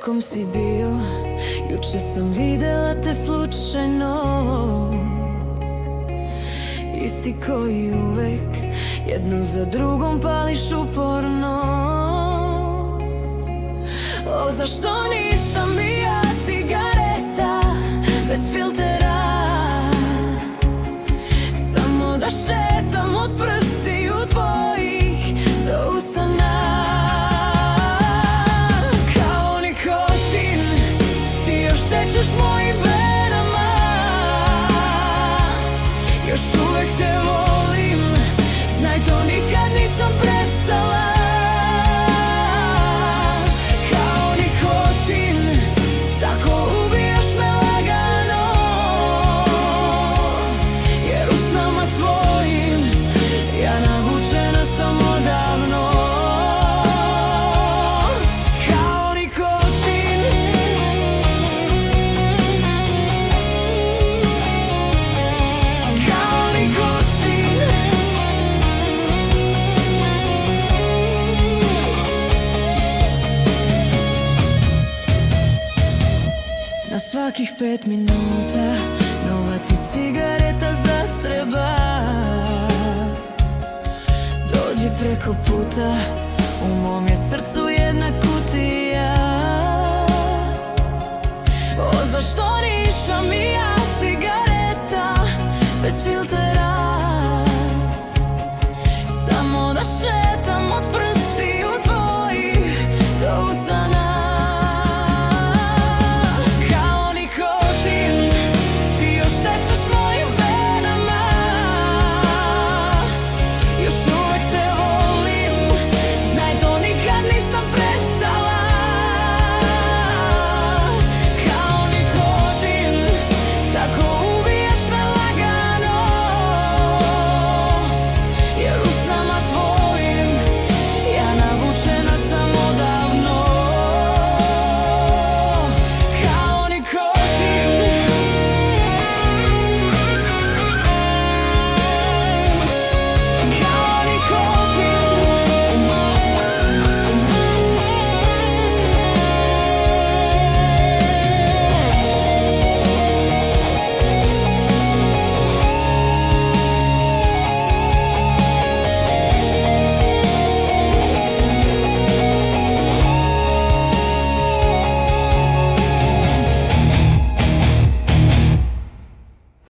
kom si bio, juče sam videla te slučajno. Isti koji uvek, jednu za drugom pališ uporno. O, zašto nisam bija cigareta bez filtera, samo da šetam od prstiju tvojih do usana. Kao nikotin, ti još tečeš mojim venama, još uvek te volim, znaj to nikad nisam prestala. Kao nikotin, tako ubijaš me lagano, jer u snama tvojim ja navučena sam odavno. Kao nikotin, kao nikotin. Na svakih 5 minuta nova ti cigareta zatreba. Dođi preko puta, u mom je srcu jednak